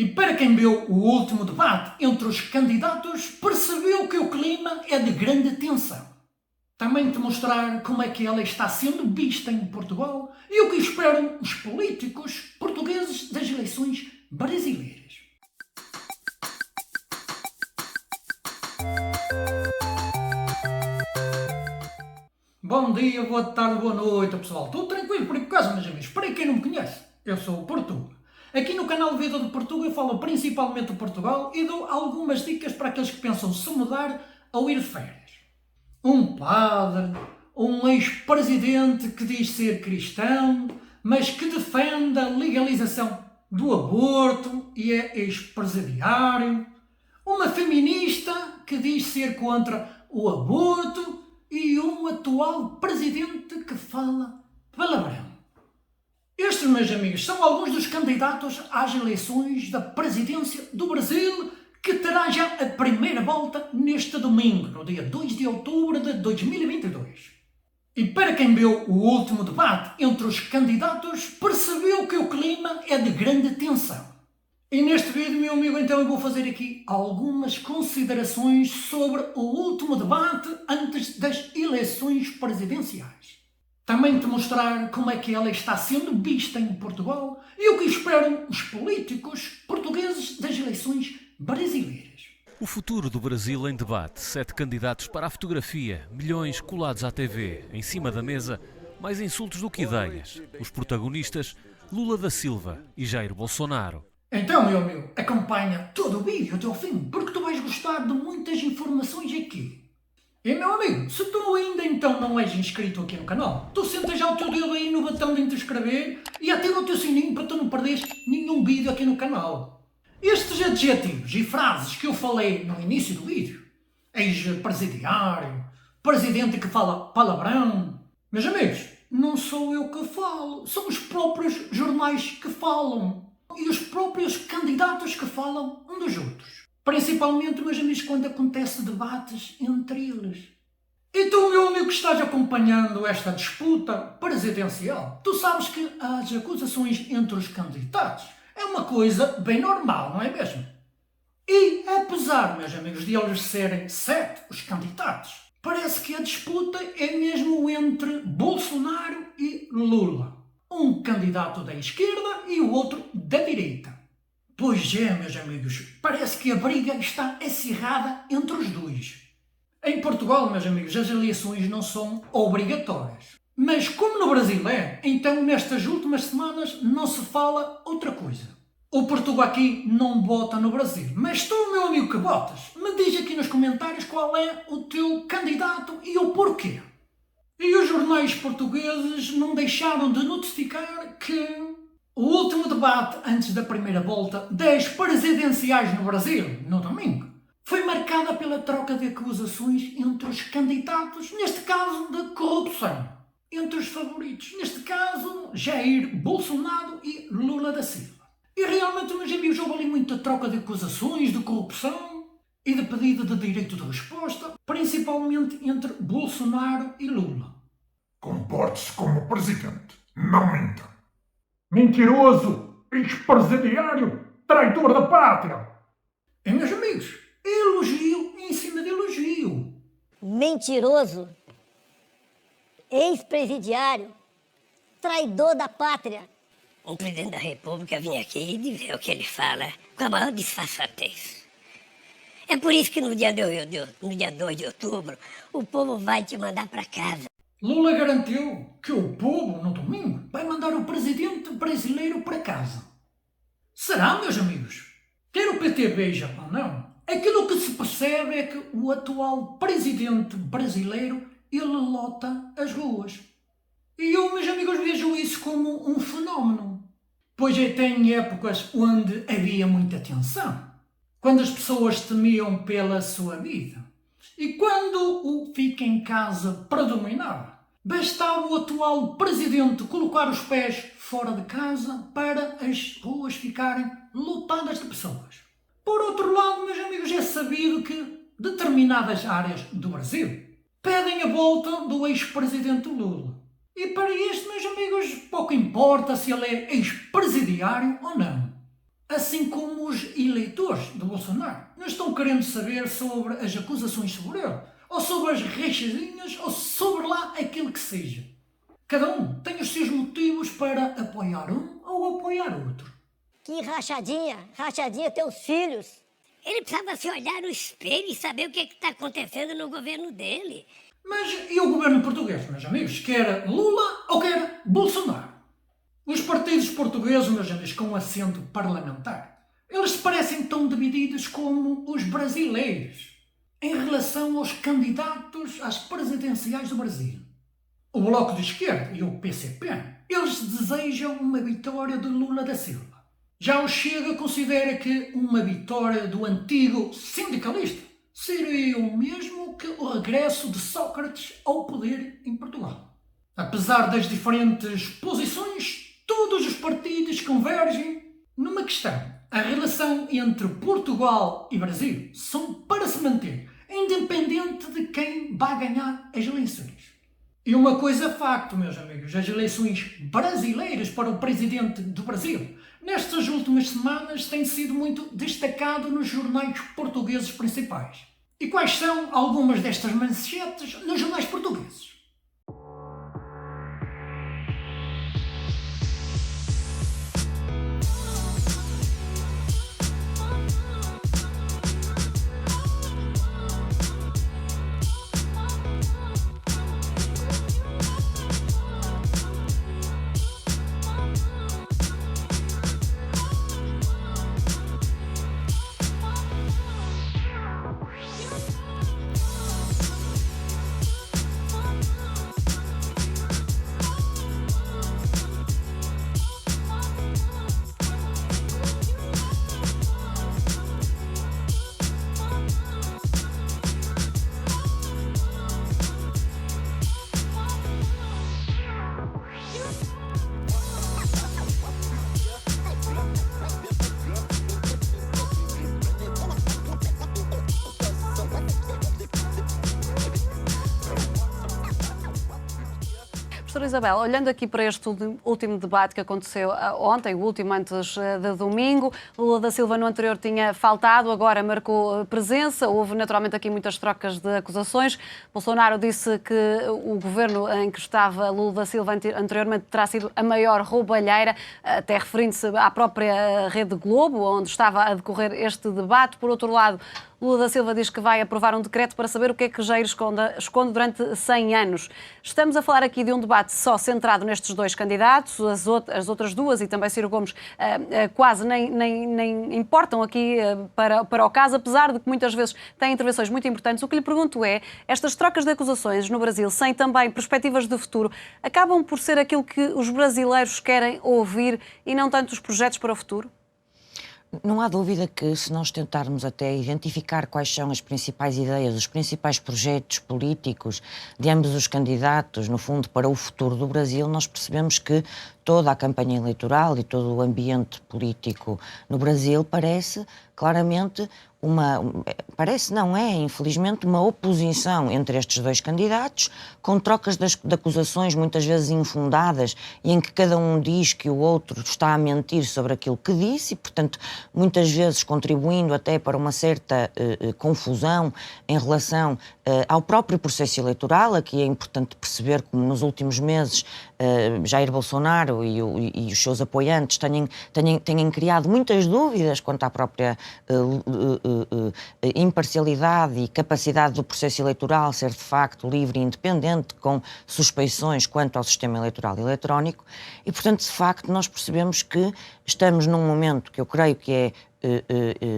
E para quem viu o último debate entre os candidatos, percebeu que o clima é de grande tensão. Também te mostrar como é que ela está sendo vista em Portugal e o que esperam os políticos portugueses das eleições brasileiras. Bom dia, boa tarde, boa noite, pessoal. Tudo tranquilo por acaso, meus amigos? Para quem não me conhece, eu sou o Portuga. Aqui no canal Vida de Portuga eu falo principalmente de Portugal e dou algumas dicas para aqueles que pensam se mudar ou ir de férias. Um padre, um ex-presidente que diz ser cristão, mas que defende a legalização do aborto e é ex-presidiário. Uma feminista que diz ser contra o aborto e um atual presidente que fala palavrão. Estes, meus amigos, são alguns dos candidatos às eleições da presidência do Brasil, que terá já a primeira volta neste domingo, no dia 2 de outubro de 2022. E para quem viu o último debate entre os candidatos, percebeu que o clima é de grande tensão. E neste vídeo, meu amigo, então eu vou fazer aqui algumas considerações sobre o último debate antes das eleições presidenciais. Também te mostrar como é que ela está sendo vista em Portugal e o que esperam os políticos portugueses das eleições brasileiras. O futuro do Brasil em debate. 7 candidatos para a fotografia, milhões colados à TV, em cima da mesa, mais insultos do que ideias. Os protagonistas, Lula da Silva e Jair Bolsonaro. Então, meu amigo, acompanha todo o vídeo até ao fim, porque tu vais gostar de muitas informações aqui. E, meu amigo, se tu ainda então não és inscrito aqui no canal, tu senta já o teu dedo aí no botão de te inscrever e ativa o teu sininho para tu não perderes nenhum vídeo aqui no canal. Estes adjetivos e frases que eu falei no início do vídeo, ex-presidiário, presidente que fala palavrão, meus amigos, não sou eu que falo, são os próprios jornais que falam e os próprios candidatos que falam um dos outros. Principalmente, meus amigos, quando acontece debates entre eles. E tu, meu amigo, que estás acompanhando esta disputa presidencial, tu sabes que as acusações entre os candidatos é uma coisa bem normal, não é mesmo? E, apesar, meus amigos, de eles serem 7 os candidatos, parece que a disputa é mesmo entre Bolsonaro e Lula. Um candidato da esquerda e o outro da direita. Pois é, meus amigos, parece que a briga está acirrada entre os dois. Em Portugal, meus amigos, as eleições não são obrigatórias. Mas como no Brasil é, então nestas últimas semanas não se fala outra coisa. O Portugal aqui não vota no Brasil, mas tu, meu amigo que votas, me diz aqui nos comentários qual é o teu candidato e o porquê. E os jornais portugueses não deixaram de notificar que o último debate antes da primeira volta das presidenciais no Brasil, no domingo, foi marcada pela troca de acusações entre os candidatos, neste caso de corrupção, entre os favoritos, neste caso Jair Bolsonaro e Lula da Silva. E realmente, meus amigos, houve ali muita troca de acusações de corrupção e de pedido de direito de resposta, principalmente entre Bolsonaro e Lula. Comporte-se como presidente, não minta. Mentiroso, ex-presidiário, traidor da pátria. E, meus amigos, elogio em cima de elogio. Mentiroso, ex-presidiário, traidor da pátria. Um presidente da República vinha aqui e ver o que ele fala com a maior disfarçatez. É por isso que no dia 2 de outubro o povo vai te mandar para casa. Lula garantiu que o povo, no domingo, vai mandar o presidente brasileiro para casa. Será, meus amigos? Quer o PT veja ou não, aquilo que se percebe é que o atual presidente brasileiro, ele lota as ruas. E eu, meus amigos, vejo isso como um fenómeno. Pois até em épocas onde havia muita tensão, quando as pessoas temiam pela sua vida, e quando o fica em casa predominava, bastava o atual presidente colocar os pés fora de casa para as ruas ficarem lotadas de pessoas. Por outro lado, meus amigos, é sabido que determinadas áreas do Brasil pedem a volta do ex-presidente Lula. E para isto, meus amigos, pouco importa se ele é ex-presidiário ou não. assim como os eleitores do Bolsonaro não estão querendo saber sobre as acusações sobre ele, ou sobre as rachadinhas, ou sobre lá aquilo que seja. Cada um tem os seus motivos para apoiar um ou apoiar outro. Que rachadinha, rachadinha teus filhos. Ele precisava se olhar no espelho e saber o que está acontecendo no governo dele. Mas e o governo português, meus amigos? Quer Lula ou quer Bolsonaro? Os partidos portugueses, meus amigos, com assento parlamentar, eles se parecem tão divididos como os brasileiros em relação aos candidatos às presidenciais do Brasil. O Bloco de Esquerda e o PCP, eles desejam uma vitória de Lula da Silva. Já o Chega considera que uma vitória do antigo sindicalista seria o mesmo que o regresso de Sócrates ao poder em Portugal. Apesar das diferentes posições, todos os partidos convergem numa questão. A relação entre Portugal e Brasil são para se manter, independente de quem vai ganhar as eleições. E uma coisa é facto, meus amigos, as eleições brasileiras para o presidente do Brasil, nestas últimas semanas, têm sido muito destacado nos jornais portugueses principais. E quais são algumas destas manchetes nos jornais portugueses? Professora Isabel, olhando aqui para este último debate que aconteceu ontem, o último antes de domingo, Lula da Silva no anterior tinha faltado, agora marcou presença, houve naturalmente aqui muitas trocas de acusações. Bolsonaro disse que o governo em que estava Lula da Silva anteriormente terá sido a maior roubalheira, até referindo-se à própria Rede Globo, onde estava a decorrer este debate. Por outro lado, Lula da Silva diz que vai aprovar um decreto para saber o que é que Jair esconde durante 100 anos. Estamos a falar aqui de um debate só centrado nestes dois candidatos, as outras duas e também Ciro Gomes quase nem importam aqui para o caso, apesar de que muitas vezes têm intervenções muito importantes. O que lhe pergunto é, estas trocas de acusações no Brasil, sem também perspectivas de futuro, acabam por ser aquilo que os brasileiros querem ouvir e não tanto os projetos para o futuro? Não há dúvida que, se nós tentarmos até identificar quais são as principais ideias, os principais projetos políticos de ambos os candidatos, no fundo, para o futuro do Brasil, nós percebemos que toda a campanha eleitoral e todo o ambiente político no Brasil parece claramente infelizmente, uma oposição entre estes dois candidatos, com trocas de acusações muitas vezes infundadas e em que cada um diz que o outro está a mentir sobre aquilo que disse e, portanto, muitas vezes contribuindo até para uma certa confusão em relação ao próprio processo eleitoral. Aqui é importante perceber como nos últimos meses Jair Bolsonaro e os seus apoiantes têm criado muitas dúvidas quanto à própria imparcialidade e capacidade do processo eleitoral ser de facto livre e independente, com suspeições quanto ao sistema eleitoral e eletrónico, e portanto de facto nós percebemos que estamos num momento que eu creio que é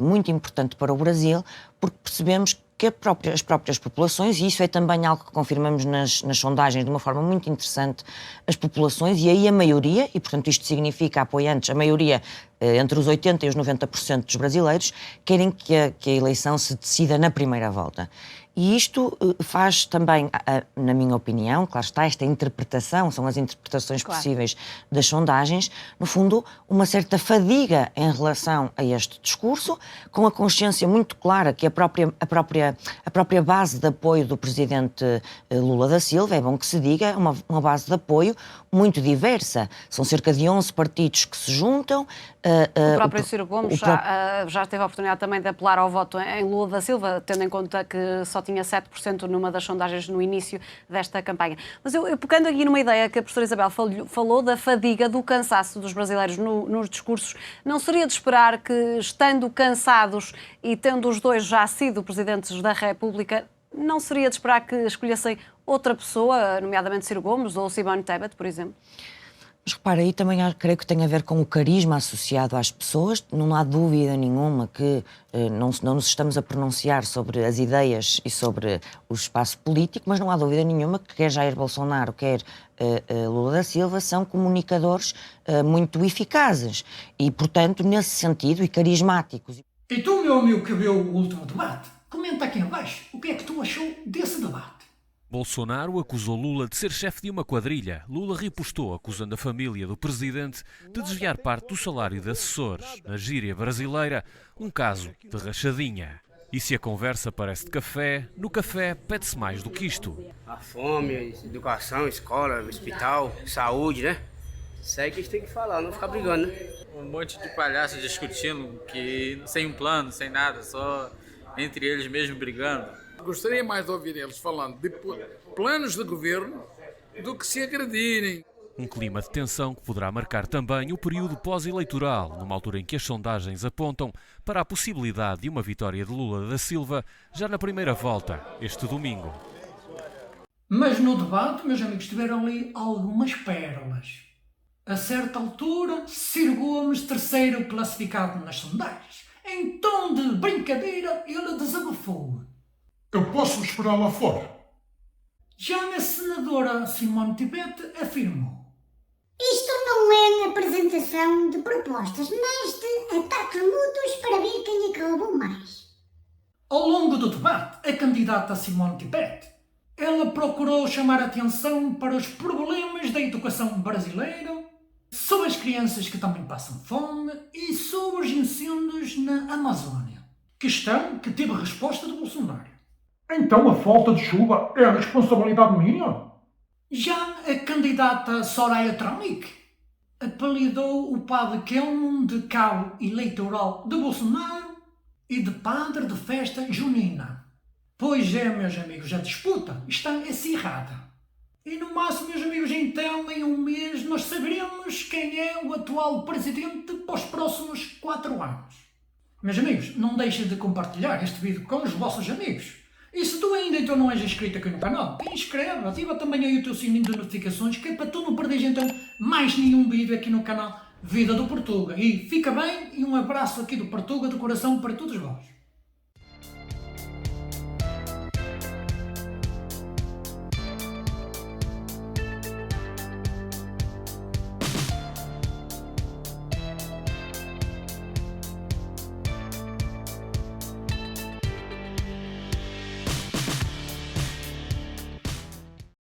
muito importante para o Brasil, porque percebemos que as próprias populações, e isso é também algo que confirmamos nas sondagens de uma forma muito interessante, as populações, e aí a maioria, e portanto isto significa apoiantes, a maioria entre os 80% e os 90% dos brasileiros, querem que a eleição se decida na primeira volta. E isto faz também, na minha opinião, claro está, esta interpretação, são as interpretações possíveis das sondagens, no fundo, uma certa fadiga em relação a este discurso, com a consciência muito clara que a própria base de apoio do presidente Lula da Silva, é bom que se diga, é uma base de apoio muito diversa. São cerca de 11 partidos que se juntam. O próprio Ciro Gomes já teve a oportunidade também de apelar ao voto em Lula da Silva, tendo em conta que só tinha 7% numa das sondagens no início desta campanha. Mas eu pegando aqui numa ideia que a professora Isabel falou da fadiga, do cansaço dos brasileiros nos discursos, não seria de esperar que, estando cansados e tendo os dois já sido presidentes da República, não seria de esperar que escolhessem outra pessoa, nomeadamente Ciro Gomes ou Simone Tebet, por exemplo? Mas repara, aí também creio que tem a ver com o carisma associado às pessoas. Não há dúvida nenhuma que não nos estamos a pronunciar sobre as ideias e sobre o espaço político, mas não há dúvida nenhuma que quer Jair Bolsonaro, quer Lula da Silva, são comunicadores muito eficazes e, portanto, nesse sentido, e carismáticos. E tu, meu amigo que viu o último debate, comenta aqui em baixo o que é que tu achou desse debate. Bolsonaro acusou Lula de ser chefe de uma quadrilha. Lula ripostou, acusando a família do presidente de desviar parte do salário de assessores. Na gíria brasileira, um caso de rachadinha. E se a conversa parece de café, no café pede-se mais do que isto. A fome, a educação, escola, hospital, saúde, né? Isso aí que a gente tem que falar, não ficar brigando, né? Um monte de palhaços discutindo, que sem um plano, sem nada, só entre eles mesmos brigando. Gostaria mais de ouvir eles falando de planos de governo do que se agredirem. Um clima de tensão que poderá marcar também o período pós-eleitoral, numa altura em que as sondagens apontam para a possibilidade de uma vitória de Lula da Silva já na primeira volta, este domingo. Mas no debate, meus amigos, tiveram ali algumas pérolas. A certa altura, Ciro Gomes, terceiro classificado nas sondagens. Em tom de brincadeira, ele desabafou. Eu posso esperar lá fora. Já a senadora Simone Tebet afirmou: isto não é apresentação de propostas, mas de ataques mútuos para ver quem é que roubou mais. Ao longo do debate, a candidata Simone Tebet, ela procurou chamar a atenção para os problemas da educação brasileira, sobre as crianças que também passam fome e sobre os incêndios na Amazónia. Questão que teve resposta do Bolsonaro. Então a falta de chuva é a responsabilidade minha? Já a candidata Soraya Tronic apelidou o padre Kelman de cabo eleitoral de Bolsonaro e de padre de festa junina. Pois é, meus amigos, a disputa está acirrada. E no máximo, meus amigos, então, em um mês, nós saberemos quem é o atual presidente para os próximos 4 anos. Meus amigos, não deixem de compartilhar este vídeo com os vossos amigos. E se tu ainda então não és inscrito aqui no canal, inscreve, ativa também aí o teu sininho de notificações, que é para tu não perderes então mais nenhum vídeo aqui no canal Vida do Portuga. E fica bem, e um abraço aqui do Portuga, do coração, para todos vós.